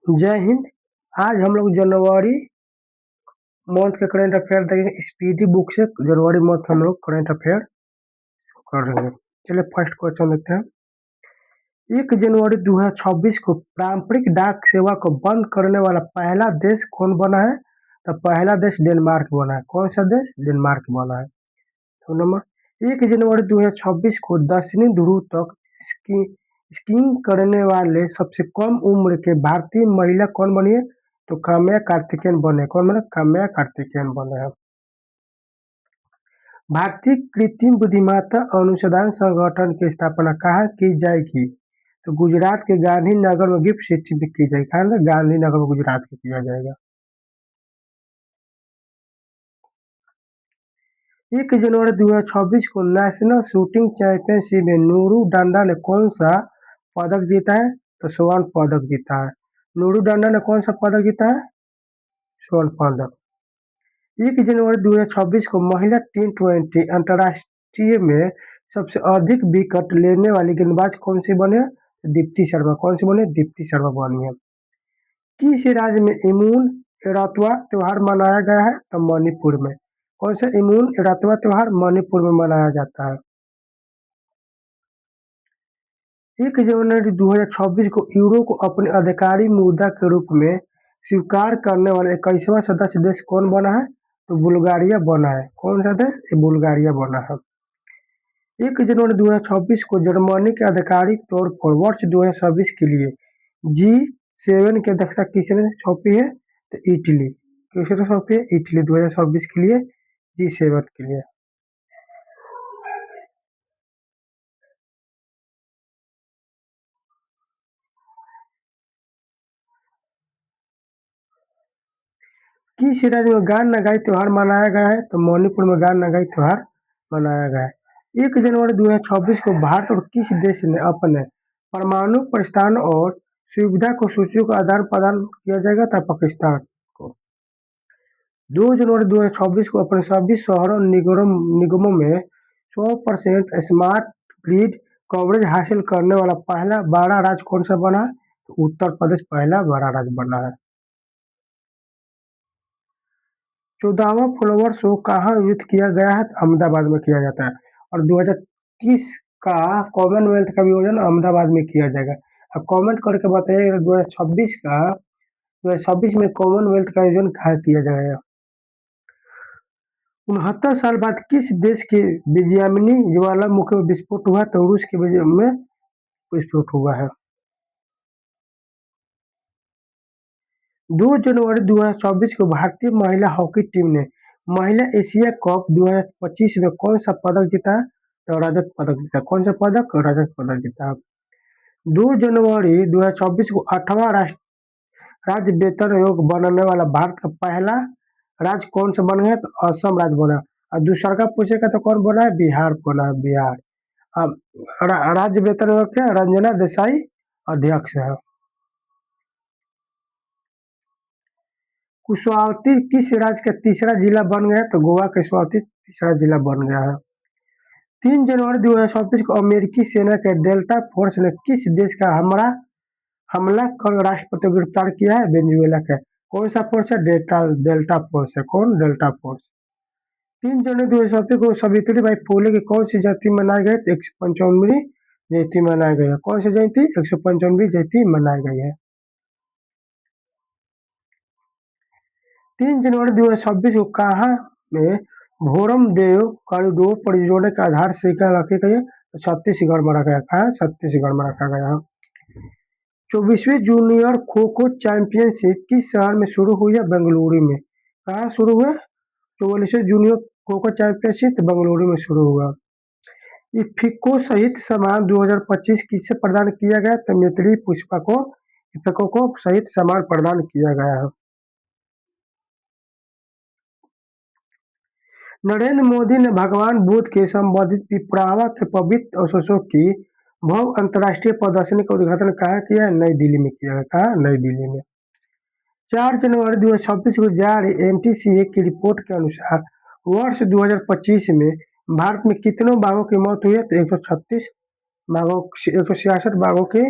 जय हिंद। आज हम लोग जनवरी मंथ के करंट अफेयर देखेंगे। स्पीडी बुक से जनवरी मंथ हम लोग करंट अफेयर कर रहे हैं। चलिए फर्स्ट क्वेश्चन देखते हैं। 1 जनवरी 2026 को पारंपरिक डाक सेवा को बंद करने वाला पहला देश कौन बना है? तो पहला देश डेनमार्क बना है। कौन सा देश? डेनमार्क बना है। तो नंबर 1 जनवरी 2026 को दक्षिणी ध्रुव तक स्कीइंग करने वाले सबसे कम उम्र के भारतीय महिला कौन बनी है? तो काम्या कार्तिकेयन बने। कौन बने? काम्या कार्तिकेयन बने हैं। भारतीय कृत्रिम बुद्धिमत्ता अनुसंधान संगठन की स्थापना कहाँ की जाएगी? तो गुजरात के गांधीनगर में गिफ्ट सिटी में की जाएगी। कहाँ? गांधीनगर में गुजरात में किया जाएगा। 1 जनवरी 2026 को नेशनल शूटिंग चैंपियनशिप में नूरू डांडा ने कौन सा पदक जीता है? तो स्वर्ण पदक जीता है। नूरू डांडा ने कौन सा पदक जीता है? स्वर्ण पदक। 1 जनवरी 2026 को महिला टी20 अंतर्राष्ट्रीय में सबसे अधिक विकेट लेने वाली गेंदबाज कौन सी बनी है? दीप्ति शर्मा। कौन सी बनी है? दीप्ति शर्मा बनी है। किस राज्य में इमून एरातवा त्योहार मनाया गया है? तो मणिपुर में। कौन सा इमून एरातवा त्योहार? मणिपुर में मनाया जाता है। 1 जनवरी 2026 को यूरो को अपनी आधिकारिक मुद्रा के रूप में स्वीकार करने वाला 21वां सदस्य देश कौन बना है? तो बुल्गारिया बना है। कौन सा देश? बुल्गारिया बना है। 1 जनवरी 2026 को जर्मनी के आधिकारिक तौर पर वर्ष 2026 के लिए G7 की अध्यक्षता किसने सौंपी है? तो इटली। किसने सौंपी है? इटली 2026 के लिए G7 के लिए। किस राज्य में गान नगाई त्योहार मनाया गया है? तो मणिपुर में गान नगाई त्योहार मनाया गया है। 1 जनवरी 2026 को भारत और किस देश ने अपने परमाणु प्रस्थान और सुविधा को सूचियों का आदान प्रदान किया जाएगा? था पाकिस्तान को। 2 जनवरी 2026 को अपने सभी शहरों निगमों में 100% स्मार्ट ग्रिड कवरेज हासिल करने वाला पहला बड़ा राज्य कौन सा बना है? तो उत्तर प्रदेश पहला बड़ा राज्य बना है। 14वां फ्लावर शो कहाँ आयोजित किया गया है? तो अहमदाबाद में किया जाता है। और 2030 का कॉमनवेल्थ का भी आयोजन अहमदाबाद में किया जाएगा। अब कमेंट करके बताइए 2026 में कॉमनवेल्थ का आयोजन कहाँ किया जाएगा। 69 साल बाद किस देश के बेंजामिनी ज्वालामुखी में विस्फोट हुआ? तो रूस के में विस्फोट हुआ है। 2 जनवरी 2024 को भारतीय महिला हॉकी टीम ने महिला एशिया कप 2025 में कौन सा पदक जीता है? तो रजत पदक जीता। कौन सा पदक? रजत पदक जीता। 2 जनवरी 2024 को 8वां राज्य वेतन आयोग बनने वाला भारत का पहला राज्य कौन सा बन गया? तो असम राज्य बना। और दूसरा का पूछेगा तो कौन बना है? बिहार बना है। बिहार। अब राज्य वेतन आयोग क्या? रंजना देसाई अध्यक्ष है। कुशवाहा किस राज्य का तीसरा जिला बन गया? तो गोवा का कुशवाहा तीसरा जिला बन गया है। 3 जनवरी 2024 को अमेरिकी सेना के डेल्टा फोर्स ने किस देश का हमला कर राष्ट्रपति को गिरफ्तार किया है? वेनेजुएला का। कौन सा फोर्स है? डेल्टा फोर्स है। कौन? Delta force. 3 जनवरी 2024 को सावित्री बाई फुले की कौन सी जयंती मनाई गई? 155वीं जयंती मनाई गई है। कौन सी जयंती? 155वीं जयंती मनाई गई है। 3 जनवरी 2026 को कहाँ में भोरमदेव कॉरिडोर परियोजना का आधारशिला रखी गई है? तो छत्तीसगढ़ में रखा गया। कहाँ? छत्तीसगढ़ में रखा गया है। 24वीं जूनियर खो खो चैंपियनशिप किस शहर में शुरू हुई है? बेंगलुरु में। कहाँ शुरू हुआ? 44वीं जूनियर खो खो चैंपियनशिप बेंगलुरु में शुरू हुआ। इफ्को साहित्य सम्मान 2025 किसे प्रदान किया गया? तो मैथिली पुष्पा को इफ्को को साहित्य सम्मान प्रदान किया गया है। नरेंद्र मोदी ने भगवान बुद्ध के संबंधित पिपरावा के पवित्र अवशेषों की भव्य अंतर्राष्ट्रीय प्रदर्शनी का उद्घाटन कहाँ किया है? नई दिल्ली में किया है। कहाँ? नई दिल्ली में। 4 जनवरी 2026 को जारी एनटीसीए की रिपोर्ट के अनुसार वर्ष 2025 में भारत में कितनों बाघों की मौत हुई है? तो 136 बाघों 166 बाघों की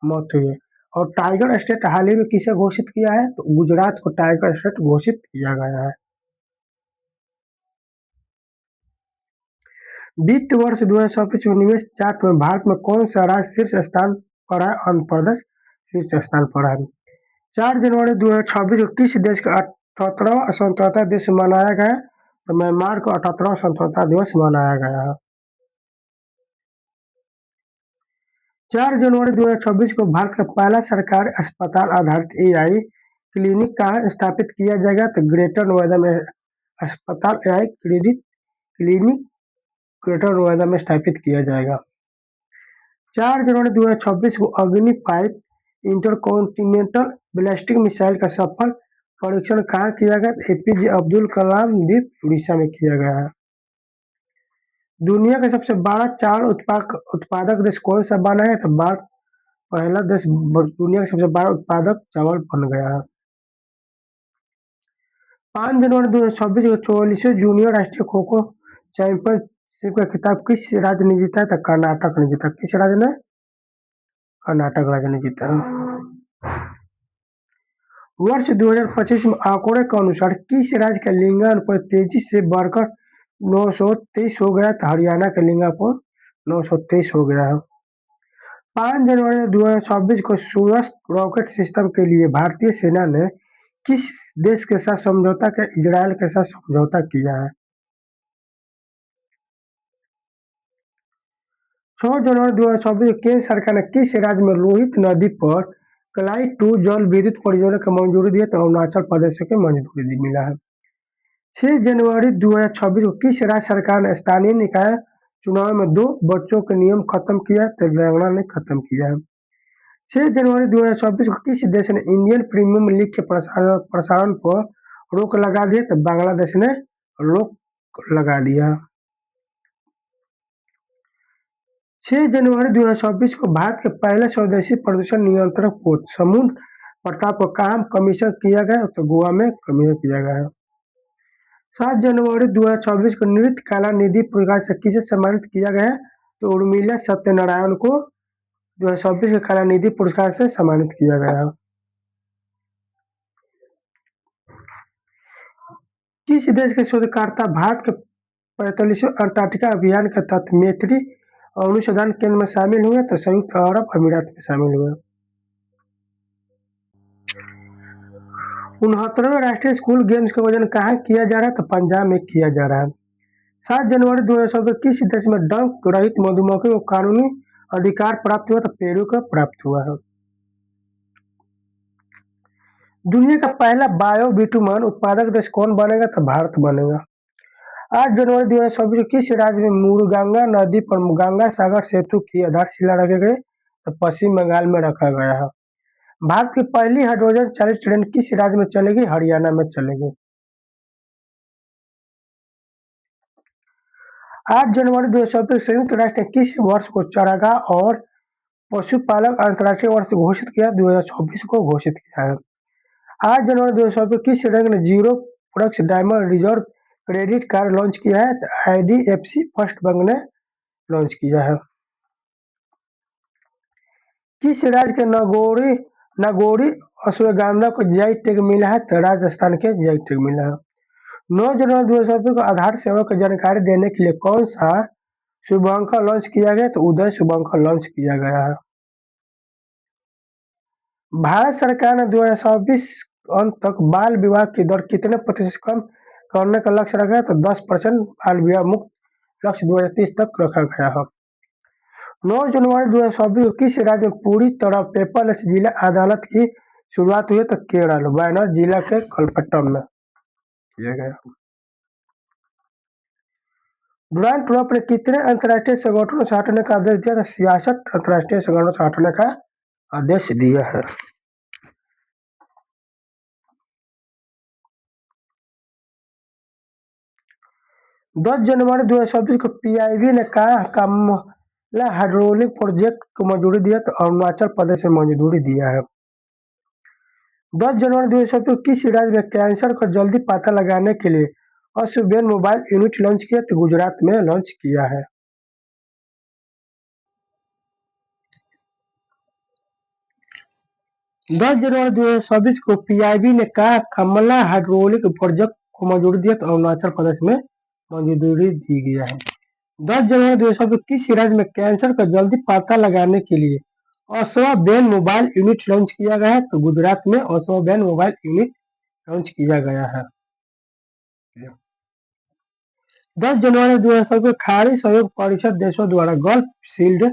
मौत हुई है। और टाइगर स्टेट हाल ही में किसे घोषित किया है? तो गुजरात को टाइगर स्टेट घोषित किया गया है। वित्त वर्ष 2024 में निवेश चार्ट में भारत में कौन सा राज्य शीर्ष स्थान पर है? आंध्र प्रदेश शीर्ष स्थान पर है। 4 जनवरी 2026 को किस देश का 78वां स्वतंत्रता दिवस मनाया गया? तो म्यांमार को 78वां स्वतंत्रता दिवस मनाया गया है। 4 जनवरी 2026 को भारत का पहला सरकारी अस्पताल आधारित एआई क्लिनिक कहाँ स्थापित किया जाएगा? तो ग्रेटर नोएडा में अस्पताल एआई क्लिनिक ग्रेटर नोएडा में स्थापित किया जाएगा। 4 जनवरी 2026 को अग्नि 5 इंटरकॉन्टिनेंटल बैलिस्टिक मिसाइल का सफल परीक्षण कहाँ किया गया? एपीजे अब्दुल कलाम द्वीप उड़ीसा में किया गया है। दुनिया का सबसे बड़ा चावल उत्पादक देश कौन सा बना है? तो भारत पहला देश दुनिया का सबसे बड़ा उत्पादक चावल बन गया है। 5 जनवरी 2026 को 44वें जूनियर राष्ट्रीय खो खो चैंपियनशिप का खिताब किस राज्य ने जीता है? तो कर्नाटक ने जीता। किस राज्य ने? कर्नाटक राज्य ने जीता। वर्ष 2025 में आंकड़े के अनुसार किस राज्य का लिंगानुपात तेजी से बढ़कर 923 हो गया? तो हरियाणा का लिंगानुपात 923 हो गया है। 5 जनवरी 2026 को सूरज रॉकेट सिस्टम के लिए भारतीय सेना ने किस देश के साथ समझौता किया? इजराइल के साथ समझौता किया है। 6 जनवरी 2024 को केंद्र सरकार ने किस राज्य में लोहित नदी पर कलाई 2 जल विद्युत परियोजना को मंजूरी दी? तो अरुणाचल प्रदेश को मंजूरी मिला है। 6 जनवरी 2026 को किस राज्य सरकार ने स्थानीय निकाय चुनाव में 2 बच्चों के नियम खत्म किया? तेलंगाना ने खत्म किया है। 6 जनवरी 2024 को किस देश ने इंडियन प्रीमियर लीग के प्रसारण पर रोक लगा दी? तो बांग्लादेश ने रोक लगा दिया। 6 जनवरी 2024 को भारत के पहले स्वदेशी प्रदूषण नियंत्रण बोर्ड समुद्र प्रताप को कहाँ कमीशन किया गया? तो गोवा में कमीशन किया गया है। 7 जनवरी 2024 को नृत्य कला निधि पुरस्कार से किसे सम्मानित किया गया? तो उर्मिला सत्यनारायण को 2024 के कला निधि पुरस्कार से सम्मानित किया गया है। किस देश के शोधकर्ता भारत के 45वें अंटार्कटिका अभियान के तहत मैत्री अनुसंधान केंद्र में शामिल हुए? तो संयुक्त अरब अमीरात में शामिल हुए। 69वें राष्ट्रीय स्कूल गेम्स का आयोजन कहाँ किया जा रहा है? तो पंजाब में किया जा रहा है। 7 जनवरी 2024 किस देश में डंक रहित मधुमक्खी को कानूनी अधिकार प्राप्त हुआ? तो पेरू को प्राप्त हुआ है। दुनिया का पहला बायो बिटुमन उत्पादक देश कौन बनेगा? तो भारत बनेगा। 8 जनवरी 2024 को किस राज्य में मुरगंगा नदी पर गंगा सागर सेतु की आधारशिला रखी गई? तो पश्चिम बंगाल में रखा गया है। भारत की पहली हाइड्रोजन चालित ट्रेन किस राज्य में चलेगी? हरियाणा में चलेगी। 8 जनवरी 2024 संयुक्त राष्ट्र ने किस वर्ष को चारागाह और पशुपालक अंतर्राष्ट्रीय वर्ष घोषित किया? 2024 को घोषित किया है। 8 जनवरी 2024 किस बैंक ने zero products diamond reserve credit card launch किया है? आईडीएफसी फर्स्ट बैंक ने लॉन्च किया है। किस राज्य के नागौरी अश्वगंधा को जीआई टैग मिला है? तो राजस्थान के जीआई टैग मिला है। 9 जनवरी 2024 को आधार सेवा की जानकारी देने के लिए कौन सा शुभांकर लॉन्च किया गया? तो उदय शुभांकर लॉन्च किया गया है। भारत सरकार ने 2024 अंत तक बाल विवाह की दर कितने प्रतिशत कम करने का लक्ष्य रखा है? तो 10% बाल विवाह मुक्त लक्ष्य 2030 तक रखा गया है। 9 जनवरी 2024 को किस राज्य में पूरी तरह पेपरलेस जिला अदालत की शुरुआत हुई? तो केरल वायनाड जिला के कलपट्टम में किया गया। डोनाल्ड ट्रंप ने कितने अंतर्राष्ट्रीय संगठनों से हटने का आदेश दिया? तो 66 अंतर्राष्ट्रीय संगठनों से हटने का आदेश दिया है। 10 जनवरी 2024 को पीआईबी ने कहा कमला हाइड्रोलिक प्रोजेक्ट को मंजूरी दिया? तो अरुणाचल प्रदेश में मंजूरी दिया है। 10 जनवरी 2024 को किस राज्य में कैंसर को जल्दी पता लगाने के लिए अश्वबेन मोबाइल यूनिट लॉन्च किया? तो गुजरात में लॉन्च किया है। 10 जनवरी 2024 को पीआईबी ने कहा कमला हाइड्रोलिक प्रोजेक्ट को मंजूरी दिया तो अरुणाचल प्रदेश में मंजूरी दी गया है। 10 जनवरी 2024 किस राज्य में कैंसर का जल्दी पता लगाने के लिए अश्वाबेन मोबाइल यूनिट लॉन्च किया गया है? तो गुजरात में अश्वाबेन मोबाइल यूनिट लॉन्च किया गया है। 10 जनवरी 2024 खाड़ी सहयोग परिषद देशों द्वारा गल्फ शील्ड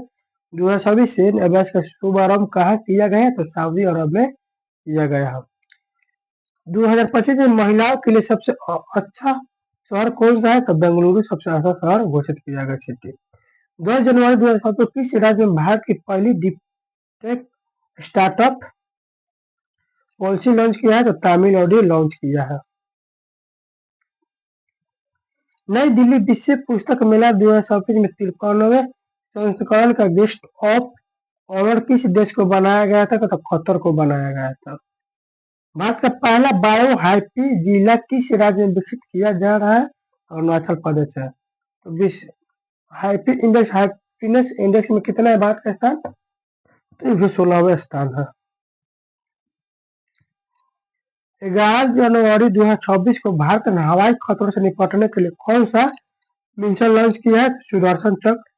2024 सैन्य अभ्यास का शुभारंभ कहाँ किया गया है? तो सऊदी अरब में किया गया है। 2025 में महिलाओं के लिए सबसे अच्छा शहर कौन सा है? तो बेंगलुरु सबसे अच्छा शहर घोषित किया गया सिटी। 10 जनवरी 2024 किस राज्य में भारत की पहली deep tech startup policy launch किया है? तो तमिलनाडु लॉन्च किया है। नई दिल्ली विश्व पुस्तक मेला 2024 में 53वें संस्करण का गेस्ट ऑफ ऑनर किस देश को बनाया गया था? तो कतर को बनाया गया था। भारत का पहला बायो हैप्पी जिला किस राज्य में विकसित किया जा रहा है? अरुणाचल प्रदेश है। तो विश्व हैप्पी इंडेक्स हैप्पीनेस इंडेक्स में कितना है भारत का स्थान? तो 116वें स्थान है। 11 जनवरी 2026 को भारत ने हवाई खतरों से निपटने के लिए कौन सा मिशन लॉन्च किया है? सुदर्शन चक्र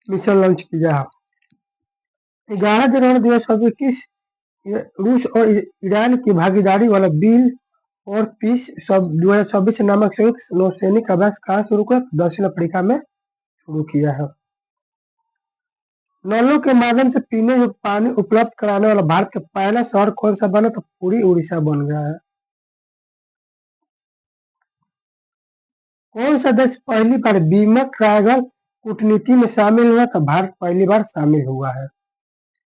मिशन लॉन्च किया है। 11 जनवरी 2026 किस रूस और ईरान की भागीदारी वाला बिल और पीस सब 2026 नामक संयुक्त नौसैनिक अभ्यास कहाँ शुरू किया? दक्षिण अफ्रीका में शुरू किया है। नलों के माध्यम से पीने योग्य पानी उपलब्ध कराने वाला भारत का पहला शहर कौन सा बना? तो पूरी उड़ीसा बन गया है। कौन सा देश पहली बार बीमा ट्रायंगल कूटनीति में शामिल हुआ? तो भारत पहली बार शामिल हुआ है।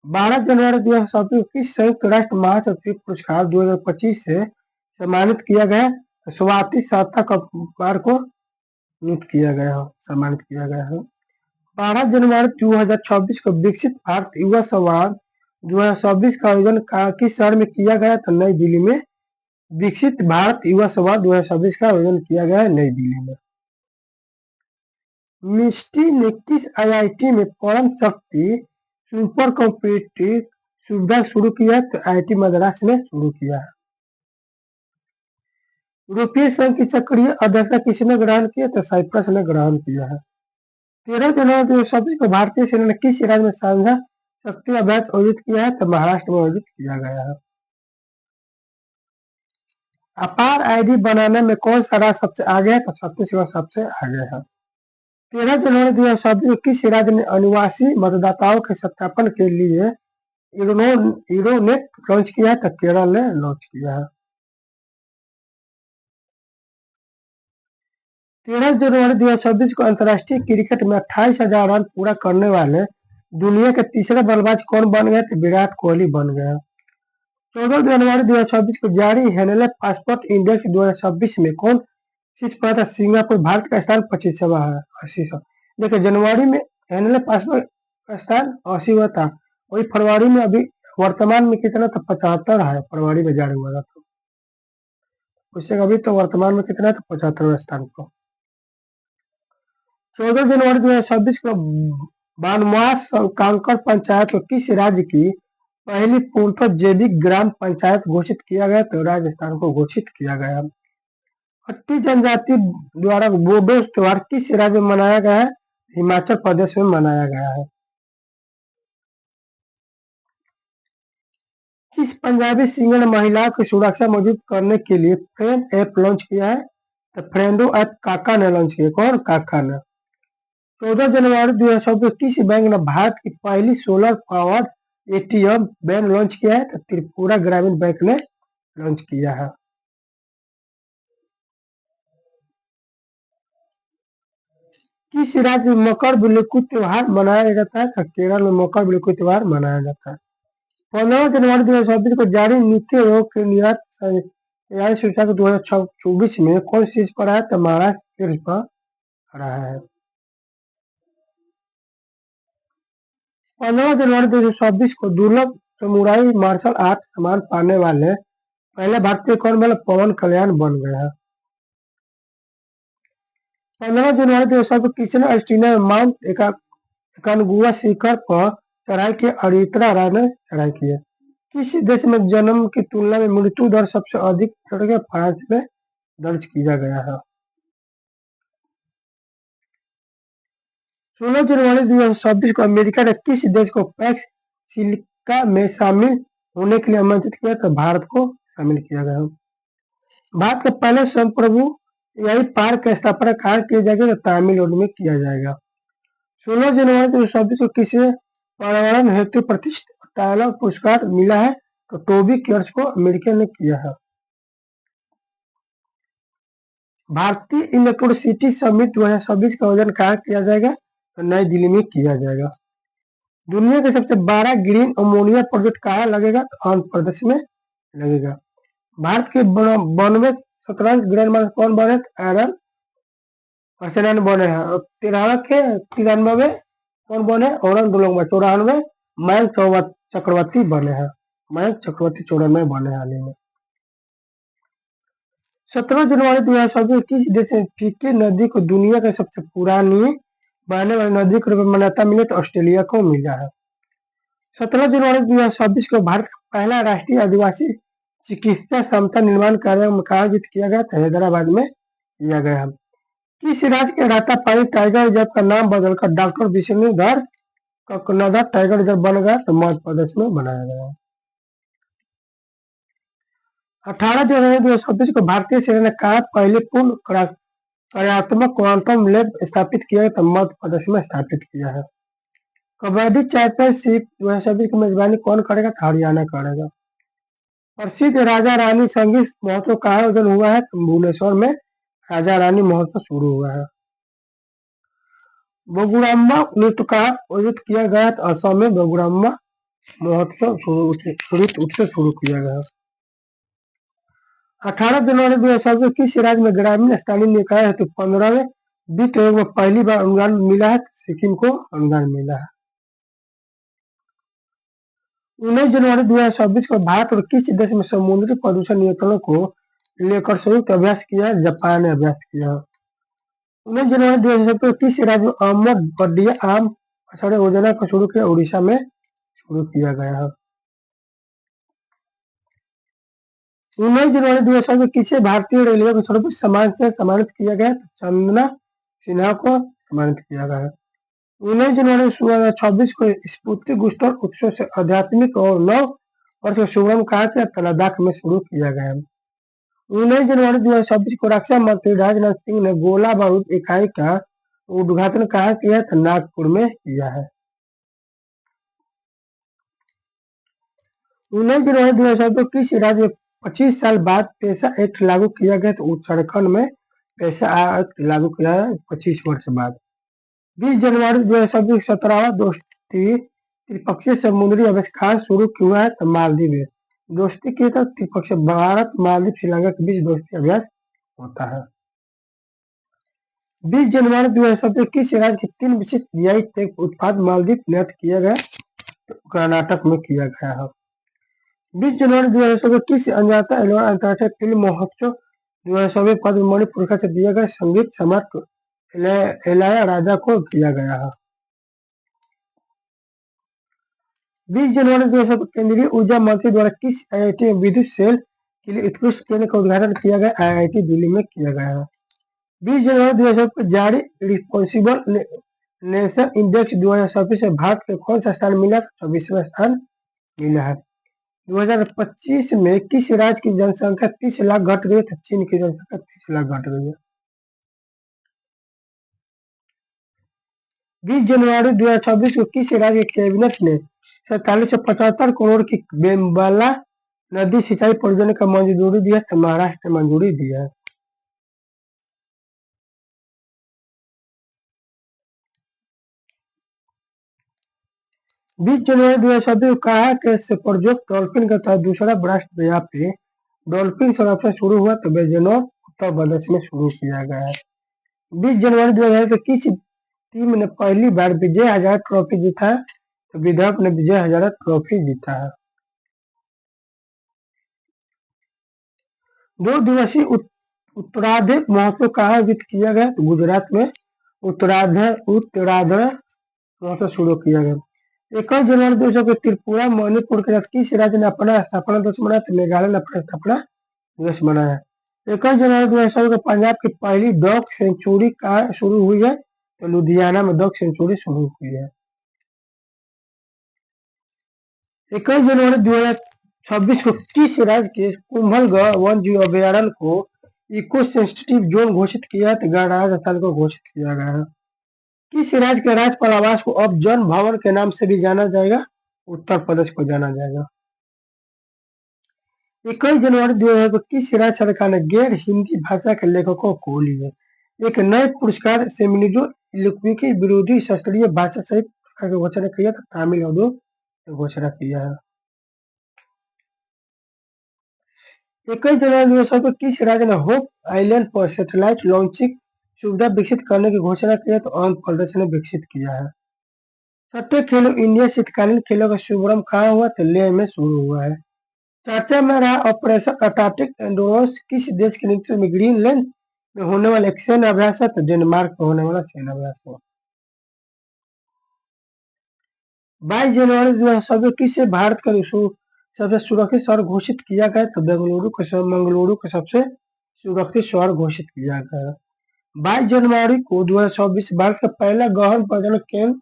12 जनवरी 2024 किस संयुक्त राष्ट्र महासचिव पुरस्कार 2025 से सम्मानित किया गया? तो स्वाति साता कपार को नियुक्त किया गया है, सम्मानित किया गया है। 12 जनवरी 2026 को विकसित भारत युवा संवाद 2024 का आयोजन किस शहर में किया गया? तो नई दिल्ली में विकसित भारत युवा संवाद 2026 का आयोजन किया गया है नई दिल्ली में। मिष्टी ने किस आईआईटी में परम शक्ति सुपर कंप्यूटिंग सुविधा शुरू किया है? तो आईआईटी मद्रास ने शुरू किया है। यूरोपीय संघ की सक्रिय अध्यक्षता किसने ग्रहण किया? तो साइप्रस ने ग्रहण किया है। 13 जनवरी 2026 को भारतीय सेना ने किस राज्य में साझा शक्ति अभ्यास आयोजित किया है? तो महाराष्ट्र में आयोजित किया गया है। अपार आईडी बनाने में कौन सा राज्य सबसे आगे है? तो छत्तीसगढ़ सबसे आगे है। 13 जनवरी 2026 को किस राज्य ने अनिवासी मतदाताओं के सत्यापन के लिए यूरोनेट लॉन्च किया है? तो केरल ने लॉन्च किया है। 13 जनवरी 2026 को अंतर्राष्ट्रीय क्रिकेट में 28,000 रन पूरा करने वाले दुनिया के तीसरे बल्लेबाज कौन बन गए? तो विराट कोहली बन गया। 14 जनवरी 2026 को जारी हेनले पासपोर्ट इंडेक्स 2026 में कौन शीर्ष पर था? सिंगापुर। भारत का स्थान 25वां है, 80वां। देखिए जनवरी में हेनले पासपोर्ट का स्थान 80वां था, वही फरवरी में अभी वर्तमान में कितना था? 75 है, फरवरी में जारी हुआ था। उससे अभी तो वर्तमान में कितना था? 75वें स्थान पर। 14 जनवरी 2026 को बानवास कांकर पंचायत को किस राज्य की पहली पूर्णतः जैविक ग्राम पंचायत घोषित किया गया? तो राजस्थान को घोषित किया गया। खट्टी जनजाति द्वारा बोडो त्योहार किस राज्य में मनाया गया है? हिमाचल प्रदेश में मनाया गया है। किस पंजाबी सिंगर ने महिलाओं की सुरक्षा मजबूत करने के लिए फ्रेंड ऐप लॉन्च किया है? तो फ्रेंडो ऐप काका ने लॉन्च किया। कौन? काका ने। 14 जनवरी 2024 किस बैंक ने भारत की पहली solar powered ATM van launch किया है? तो त्रिपुरा ग्रामीण बैंक ने लॉन्च किया है। किस राज्य में मकर बिल्लुकु त्योहार मनाया जाता है? तो केरल में मकर बिल्लुकु त्योहार मनाया जाता है। 15 जनवरी 2024 को जारी नीति आयोग के निर्यात तैयारी सूचना को 2024 में कौन शीर्ष पर है? तो महाराष्ट्र शीर्ष पर रहा है। 15 जनवरी 2024 को दुर्लभ समुराई मार्शल आर्ट सम्मान पाने वाले पहले भारतीय कौन बने? पवन कल्याण बन गए हैं। 15 जनवरी 2024 किसने अर्जेंटीना में माउंट एकानगुआ शिखर पर चढ़ाई की? अरित्रा राय ने चढ़ाई की है। किस देश में जन्म की तुलना में मृत्यु दर सबसे अधिक करके फ्रांस में दर्ज किया गया है? 16 जनवरी 2026 को अमेरिका ने किस देश को पैक्स सिलिका में शामिल होने के लिए आमंत्रित किया तो भारत को शामिल किया गया। भारत के पहले संप्रभु यही पार्क की स्थापना कहाँ की जाएगी तो तमिलनाडु में किया जाएगा। 16 जनवरी 2026 को किसे पर्यावरण हेतु प्रतिष्ठित टाइलर पुरस्कार मिला है तो टोबी केयर्स को अमेरिका ने किया है। भारतीय इलेक्ट्रोसिटी समिट 2026 का आयोजन कहाँ किया जाएगा तो नई दिल्ली में किया जाएगा। दुनिया के सबसे बड़ा ग्रीन अमोनिया प्रोजेक्ट कहाँ लगेगा तो आंध्र प्रदेश में लगेगा। भारत के 92 शतरंज ग्रैंड मास्टर कौन बने तो एरन अर्चनन बने हैं और 93 कौन बने औरंग दुलोंगमा 94 मयंक चक्रवर्ती बने हैं। मयंक चक्रवर्ती 94 बने हाल ही में। 17 जनवरी 2026 किस देश में फीके नदी को दुनिया की सबसे पुरानी बहने वाली नदी के रूप में मान्यता मिली तो ऑस्ट्रेलिया को मिला है। 17 जनवरी 2026 को भारत का पहला राष्ट्रीय आदिवासी चिकित्सा क्षमता निर्माण कार्यक्रम कहाँ आयोजित किया गया था हैदराबाद में किया गया। किस राज्य के रातापाली टाइगर रिजर्व का नाम बदलकर डॉक्टर विष्णुधर ककनदर टाइगर रिजर्व बन गया तो मध्य प्रदेश में बनाया गया। 18 जनवरी 2026 को भारतीय सेना ने कहा पहले पूर्ण कार्यात्मक क्वांटम लैब स्थापित किया तो मध्य प्रदेश में स्थापित किया है। कबड्डी चैंपियनशिप 2026 की मेजबानी कौन करेगा तो हरियाणा करेगा। प्रसिद्ध राजा रानी संगीत महोत्सव कहाँ आयोजन हुआ है तो भुवनेश्वर में राजा रानी महोत्सव शुरू हुआ है। बगुड़ाम्बा नृत्य कहाँ आयोजित किया गया तो असम में बगुड़ाम्बा महोत्सव शुरू किया गया। 18 जनवरी 2026 किस राज्य में ग्रामीण स्थानीय निकाय हेतु 15वें वित्त आयोग में पहली बार अनुदान मिला है तो सिक्किम को अनुदान मिला है। 19 जनवरी 2026 को भारत और किस देश में समुद्री प्रदूषण नियंत्रण को लेकर संयुक्त अभ्यास किया जापान ने अभ्यास किया। 19 जनवरी 2026 किस राज्य में अहमद बड्डिया आम आषाढ़ योजना को शुरू किया उड़ीसा में शुरू किया गया है। 19 जनवरी 2026 किसे भारतीय रेलवे को सर्वोच्च सम्मान से सम्मानित किया गया तो चंदना सिन्हा को सम्मानित किया गया। 19 जनवरी 2026 को स्पुतनिक बूस्टर उत्सव से आध्यात्मिक और 9 वर्ष का शुभारंभ कहा गया तो लद्दाख में शुरू किया गया। 19 जनवरी 2026 को रक्षा मंत्री राजनाथ सिंह ने गोला बारूद इकाई का उद्घाटन कहाँ किया तो नागपुर में किया है। 19 जनवरी 2026 किस राज्य में 25 साल बाद पेशा एक्ट लागू किया गया तो उत्तराखंड में पेशा एक्ट लागू किया है 25 वर्ष बाद। 20 जनवरी 2026 17वां दोस्ती त्रिपक्षीय समुद्री अभ्यास शुरू हुआ है तो मालदीव में दोस्ती के तहत त्रिपक्षीय भारत मालदीव श्रीलंका के बीच दोस्ती अभ्यास होता है। 20 जनवरी 2026 किस राज्य के 3 विशिष्ट जीआई टैग उत्पाद मालदीव निर्यात किया गया तो कर्नाटक में किया गया है। 20 जनवरी 2026 किस अनजाता एलोरा अंतर्राष्ट्रीय फिल्म महोत्सव 2026 पद्म मणि पुरस्कार से दिया गया संगीत सम्राट इलैया राजा को किया गया है। 20 जनवरी 2026 केंद्रीय ऊर्जा मंत्री द्वारा किस आईआईटी में विद्युत सेल के लिए उत्कृष्ट केंद्र का उद्घाटन किया गया आईआईटी दिल्ली में किया गया है। 20 जनवरी 2026 जारी रिस्पॉन्सिबल नेशन इंडेक्स 2026 में भारत को कौन सा स्थान मिला 24वां स्थान मिला है। 2025 में किस राज्य की जनसंख्या 30 लाख घट गई तो चीन की जनसंख्या 30 लाख घट गई है। 20 जनवरी 2026 को किस राज्य के कैबिनेट ने 4775 करोड़ की बेम्बला नदी सिंचाई परियोजना का मंजूरी दिया तो महाराष्ट्र ने मंजूरी दिया है। 20 जनवरी 2026 को कहा कि प्रोजेक्ट डॉल्फिन का था दूसरा राष्ट्रव्यापी डॉल्फिन संरक्षण शुरू हुआ तो बेजनौर उत्तर प्रदेश में शुरू किया गया है। 20 जनवरी 2000 किस टीम ने पहली बार विजय हजारे ट्रॉफी जीता है तो विदर्भ ने विजय हजारे ट्रॉफी जीता है। 2 दिवसीय उत्तरार्ध महोत्सव कहाँ आयोजित किया गया तो गुजरात में उत्तरार्ध महोत्सव शुरू किया गया। 21 जनवरी 2000 को त्रिपुरा मणिपुर के साथ किस राज्य ने अपना स्थापना दिवस मनाया? तो मेघालय ने अपना स्थापना दिवस मनाया। 21 जनवरी 2000 को पंजाब की पहली डॉग सेंचुरी कहाँ शुरू हुई है? तो लुधियाना में डॉग सेंचुरी शुरू हुई है। 21 जनवरी 2026 को किस राज्य के कुंभलगढ़ वन जीव अभयारण्य को इको सेंसिटिव जोन घोषित किया है? तो राजस्थान को घोषित किया गया है। किस राज्य के राज्यपाल आवास को अब जन भवन के नाम से भी जाना जाएगा? उत्तर प्रदेश को जाना जाएगा। 21 जनवरी 2000 को किस राज्य सरकार ने गैर हिंदी भाषा के लेखकों को लिए एक नए पुरस्कार सेमिनिजो इलुक्विकी विरोधी शास्त्रीय भाषा सहित पुरस्कार की घोषणा की है? तो तमिलनाडु की घोषणा किया है। 21 जनवरी 2000 को किस राज्य ने होप आइलैंड पर सैटेलाइट लॉन्चिंग सुविधा विकसित करने की घोषणा की है? तो आंध्र प्रदेश ने विकसित किया है। 6ठे खेलो इंडिया शीतकालीन खेलों का शुभारंभ कहाँ हुआ? तो लेह में शुरू हुआ है। चर्चा में रहा ऑपरेशन अंटार्कटिक एंडोरोस किस देश के नेतृत्व में ग्रीनलैंड में होने वाला एक सैन्य अभ्यास है? तो डेनमार्क में होने वाला सैन्य अभ्यास है। 22 जनवरी 2007 को किसे भारत का सबसे सुरक्षित शहर घोषित किया गया? तो मंगलुरु को सबसे सुरक्षित शहर घोषित किया गया। 22 जनवरी को 2024 भारत का पहला गहन प्रजनन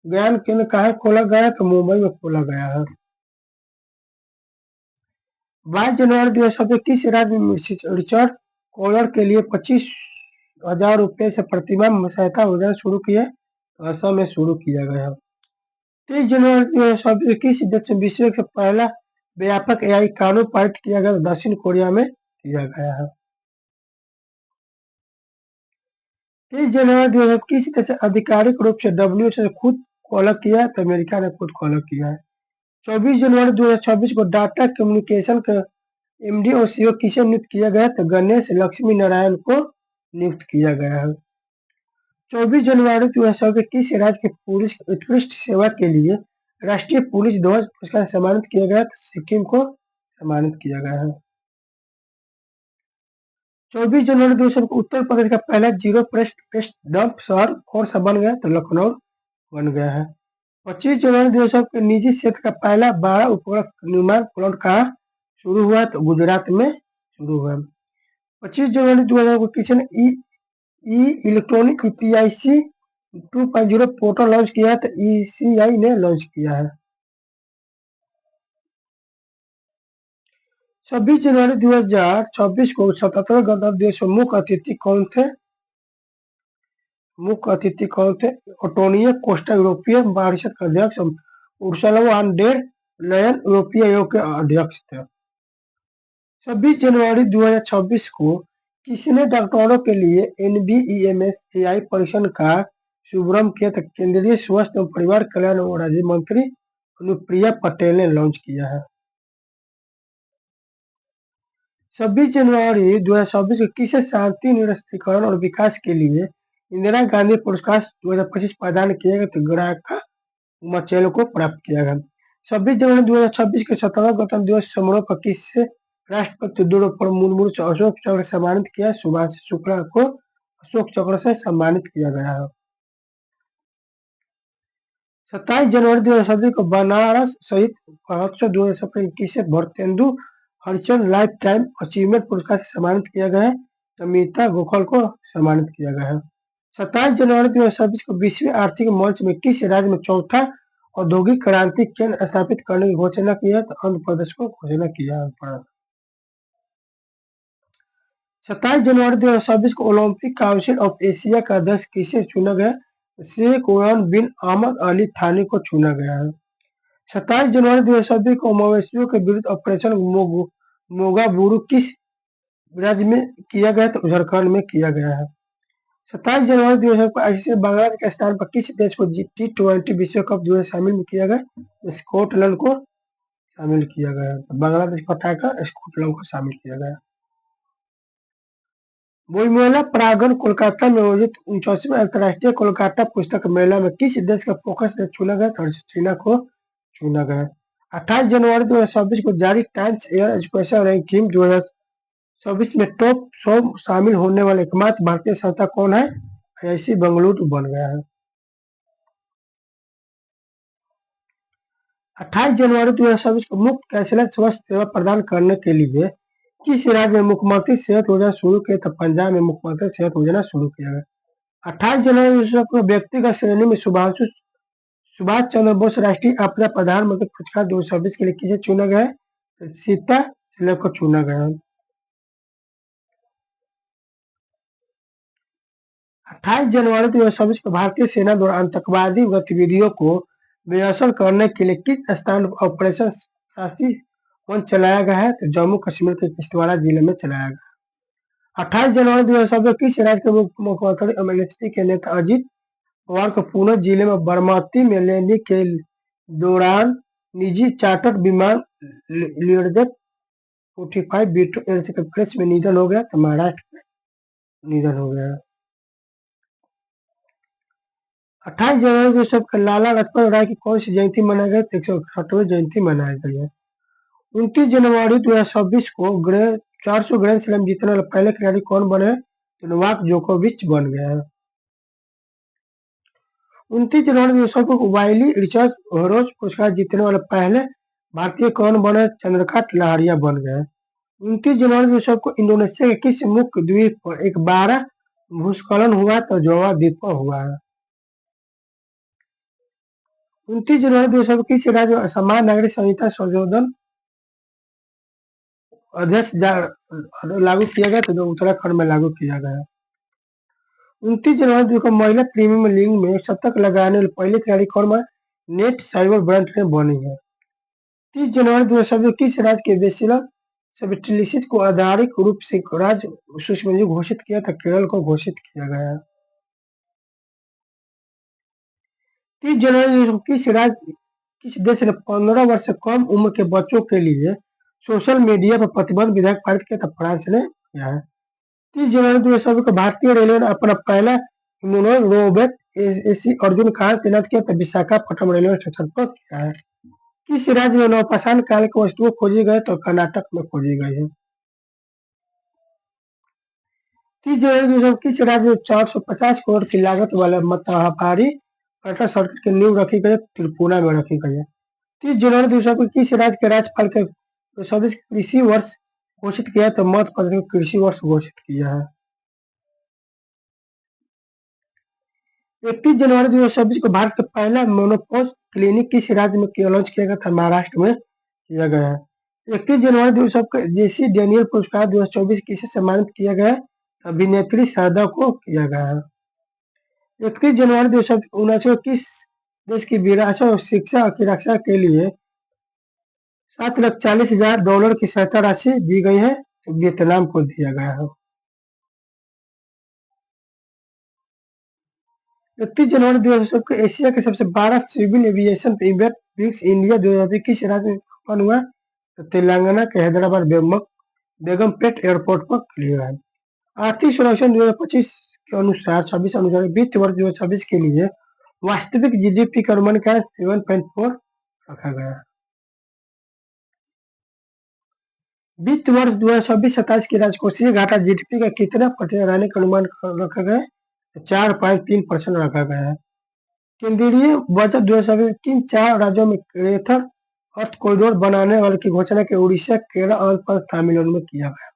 ज्ञान केंद्र कहाँ खोला गया? तो मुंबई में खोला गया है। 22 जनवरी 2007 किस राज्य में रिचर्ड कॉलर के लिए 25,000 रुपये से प्रतिमाह सहायता योजना शुरू की है? तो असम में शुरू किया गया है। 23 जनवरी 2007 किस देश में विश्व का पहला व्यापक एआई कानून पारित किया गया? तो दक्षिण कोरिया में किया गया है। 23 जनवरी 2007 किस देश ने आधिकारिक रूप से WHO से खुद को अलग किया है? तो अमेरिका ने खुद को अलग किया है। 24 जनवरी 2026 को डाटा कम्युनिकेशन का एमडी और सीईओ किसे नियुक्त किया गया? तो गणेश लक्ष्मी नारायण को नियुक्त किया गया है। 24 जनवरी 2007 के किस राज्य के पुलिस उत्कृष्ट सेवा के लिए राष्ट्रीय पुलिस ध्वज पुरस्कार सम्मानित किया गया? तो सिक्किम को सम्मानित किया गया है। 24 जनवरी 2007 को उत्तर प्रदेश का पहला जीरो वेस्ट डंप शहर कौन सा बन गया? तो लखनऊ बन गया है। 25 जनवरी 2007 के निजी क्षेत्र का पहला 12 उपग्रह निर्माण प्लांट कहाँ शुरू हुआ? तो गुजरात में शुरू हुआ। 25 जनवरी 2000 को किसी ने इलेक्ट्रॉनिक ईपीआईसी 2.0 पोर्टल लॉन्च किया है? तो ईसीआई ने लॉन्च किया है। 26 जनवरी 2026 को 77वें गणतंत्र दिवस में मुख्य अतिथि कौन थे? एंटोनियो कोस्टा यूरोपीय परिषद के अध्यक्ष उर्सुला वॉन डेर लेयन यूरोपीय आयोग के अध्यक्ष थे। 26 जनवरी 2026 को किसने डॉक्टरों के लिए NBEMS AI परीक्षण का शुभारंभ किया? तो केंद्रीय स्वास्थ्य एवं परिवार कल्याण राज्य मंत्री अनुप्रिया पटेल ने लॉन्च किया है। 26 जनवरी 2026 को किसे शांति निरस्त्रीकरण और विकास के लिए इंदिरा गांधी पुरस्कार 2025 प्रदान किया गया? तो ग्राका मचेल को प्राप्त किया गया। 26 जनवरी 2026 के 17वें गणतंत्र दिवस समारोह पर किससे राष्ट्रपति द्रौपदी मुर्मू से अशोक चक्र से सम्मानित किया? सुभाष शुक्ला को अशोक चक्र से सम्मानित किया गया है। 27 जनवरी 2027 को बनारस सहित महोत्सव 2017 किसे Bharatendu Harichand life time achievement पुरस्कार से सम्मानित किया गया है? अमिता गोखल को सम्मानित किया गया है। 27 जनवरी 2026 को विश्व आर्थिक मंच में किस राज्य में चौथा औद्योगिक क्रांति केंद्र स्थापित करने की घोषणा की है? तो आंध्र प्रदेश को घोषणा किया है। 27 जनवरी 2026 को ओलंपिक काउंसिल ऑफ एशिया का अध्यक्ष किसे चुना गया? शेख उमर बिन अहमद अली थानी को चुना गया है। 27 जनवरी 2026 को मवेशियों के विरुद्ध ऑपरेशन मोगाबुरु किस राज्य में किया गया? तो झारखंड में किया गया है। 27 जनवरी 2000 को आईसीसी बांग्लादेश के स्थान पर किस देश को T20 विश्व कप 2000 शामिल में किया गया? स्कॉटलैंड को शामिल किया गया। बांग्लादेश को हटाकर स्कॉटलैंड को शामिल किया गया। बोईमेला प्रांगण कोलकाता में आयोजित 49वें अंतर्राष्ट्रीय कोलकाता पुस्तक मेला में किस देश का फोकस देश चुना गया? तो अर्जेंटीना को चुना गया। 28 जनवरी 2026 को जारी टाइम्स एयर एजुकेशन रैंकिंग 2024 में टॉप 100 शामिल होने वाले एकमात्र भारतीय संस्था कौन है? IIT बेंगलुरु बन गया है। 28 जनवरी 2024 को मुफ्त कैशलेस स्वास्थ्य सेवा प्रदान करने के लिए किस राज्य में मुख्यमंत्री सेहत योजना शुरू किया? तो पंजाब में मुख्यमंत्री सेहत योजना शुरू किया गया। 28 जनवरी 2024 को व्यक्तिगत श्रेणी में सुभाष चंद्र बोस राष्ट्रीय आपदा प्रधानमंत्री पुरस्कार 2026 के लिए किसे चुना गया है? तो सीता सिलर को चुना गया है। 28 जनवरी 2026 को भारतीय सेना द्वारा आतंकवादी गतिविधियों को बेअसर करने के लिए किस स्थान पर ऑपरेशन सासी वन चलाया गया है? तो जम्मू कश्मीर के किश्तवाड़ जिले में चलाया गया। 28 जनवरी 2026 किस राज्य के मुख्यमंत्री एमएनएसपी के नेता अजीत पवार को पुणे जिले में बारामती में लैंडिंग के दौरान निजी चार्टर्ड विमान लियरजेट 45 बीटू एयरक्राफ्ट के क्रैश में निधन हो गया? तो महाराष्ट्र में निधन हो गया। 28 जनवरी 2026 लाला लाजपत राय की कौन सी जयंती मनाई गई? 161वीं जयंती मनाई गई है। 29 जनवरी 2026 को 400 ग्रैंड स्लैम जीतने वाले पहले खिलाड़ी कौन बने? तो नोवाक जोकोविच बन गया है। 29 जनवरी 2026 को वाइली रिचर्ड होरोज पुरस्कार जीतने वाले पहले भारतीय कौन बने? चंद्रकांत लहरिया बन गए। 29 जनवरी 2026 को इंडोनेशिया के किस मुख्य द्वीप पर एक 12 भूस्खलन हुआ? तो जावा द्वीप पर हुआ है। 29 जनवरी 2026 किस राज्य में समान नागरिक संहिता संशोधन अध्यादेश लागू किया गया? तो उत्तराखंड में लागू किया गया। 29 जनवरी को महिला प्रीमियर लीग में शतक लगाने वाले पहले खिलाड़ी कौन बने? नेट साइबर ब्रांड ने बनी है। 30 जनवरी 2026 किस राज्य के बेसिलर सेबेस्टियलिस को आधिकारिक रूप से राज्य सूक्ष्मजीव घोषित किया था? केरल को घोषित किया गया। 30 जनवरी किस देश ने 15 वर्ष से कम उम्र के बच्चों के लिए सोशल मीडिया पर प्रतिबंध विधेयक पारित किया था? फ्रांस ने किया है। 30 जनवरी 2024 को भारतीय रेलवे ने अपना पहला ह्यूमनॉइड रोबोट एसी अर्जुन कहाँ तैनात किया? था विशाखापट्टनम रेलवे स्टेशन पर किया है। किस राज्य में नवपाषाण काल की वस्तुएं खोजी गई? तो कर्नाटक में खोजी गई है। 30 जनवरी 2024 किस राज्य में 450 करोड़ की लागत वाले मतहारी पर्यटन सर्किट की नींव रखी गई? त्रिपुरा में रखी गई है। 30 जनवरी 2024 किस राज्य के राज्यपाल के 2024 कृषि वर्ष घोषित किया? तो मध्य प्रदेश को कृषि वर्ष घोषित किया है। 31 जनवरी 2026 को भारत का पहला मोनोपोज क्लिनिक किस राज्य में लॉन्च किया गया था? महाराष्ट्र में किया गया है। 31 जनवरी 2026 को जेसी डेनियल पुरस्कार 2024 किसे सम्मानित किया गया? अभिनेत्री शारदा को किया गया है। 31 जनवरी 2019 को किस देश की विरासत और शिक्षा की रक्षा के लिए $7,40,000 की सहायता राशि दी गई है? तो वियतनाम को दिया गया है। 31 जनवरी 2027 को एशिया के सबसे बड़ा civil aviation event Wings India 2020 किस राज्य में संपन्न हुआ? तो तेलंगाना के हैदराबाद बेगमपेट एयरपोर्ट पर किया है। आर्थिक सर्वेक्षण 2025 के अनुसार 26 अनुसार वित्त वर्ष 2026 के लिए वास्तविक जीडीपी का अनुमान क्या है? 7.4 रखा गया है। वित्त वर्ष 2026-27 की राजकोषीय घाटा जीडीपी का कितना प्रतिशत रहने का अनुमान रखा गया है? 4.3% रखा गया है। केंद्रीय बजट 2026 किन 4 राज्यों में ग्रेटर अर्थ कॉरिडोर बनाने वाले की घोषणा के उड़ीसा, केरल, आंध्र प्रदेश, तमिलनाडु में किया गया?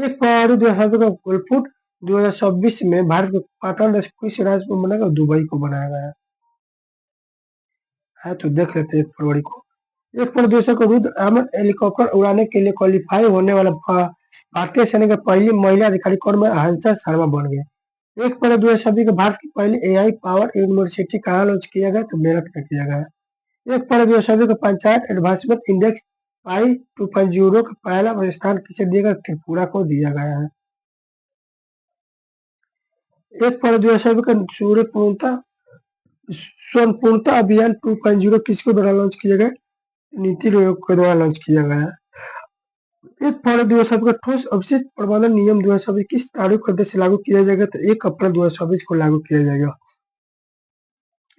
1 फरवरी 2026 को गोल्फुट 2026 में भारत के पाटन किस राज्य में बनेगा? दुबई को बनाया गया है। तो देख लेते हैं 1 फरवरी को। 1 फरवरी 2026 को रुद्र अहमद हेलीकॉप्टर उड़ाने के लिए क्वालिफाई होने वाला भारतीय सेना की पहली महिला अधिकारी कौन बने? हंसा शर्मा बन गए। 1 फरवरी 2026 को भारत की पहली एआई पावर यूनिवर्सिटी कहाँ लॉन्च किया गया? तो मेरठ में किया गया। 1 फरवरी 2026 को पंचायत एडवांसमेंट इंडेक्स पाई 2.0 का पहला स्थान किसे दिया गया? त्रिपुरा को दिया गया है। 1 फरवरी 2026 का स्वर्ण अभियान 2.0 किसके द्वारा लॉन्च किया गया? नीति आयोग के द्वारा लॉन्च किया गया है। 1 फरवरी 2026 को ठोस अपशिष्ट प्रबंधन नियम 2026 किस तारीख को देश से लागू किया जाएगा? तो 1 अप्रैल 2026 को लागू किया जाएगा।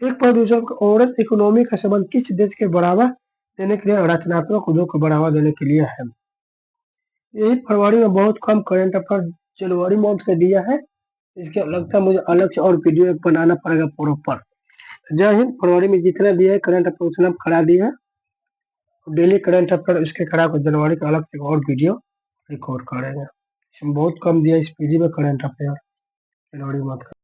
1 फरवरी 2026 को ओरल इकोनॉमी का संबंध किस देश के बढ़ावा देने के लिए रचनात्मक उद्योग को बढ़ावा देने के लिए है? यही फरवरी में बहुत कम करंट अफेयर जनवरी मंथ का दिया है। इसके लगता है मुझे अलग से और वीडियो एक बनाना पड़ेगा प्रॉपर। जय हिंद। फरवरी में जितना दिया है करंट अफेयर उतना करा दिया है। डेली करंट अफेयर इसके करा कर जनवरी का अलग से एक और वीडियो रिकॉर्ड करेंगे। इसमें बहुत कम दिया स्पीडी में करंट अफेयर जनवरी मंथ का।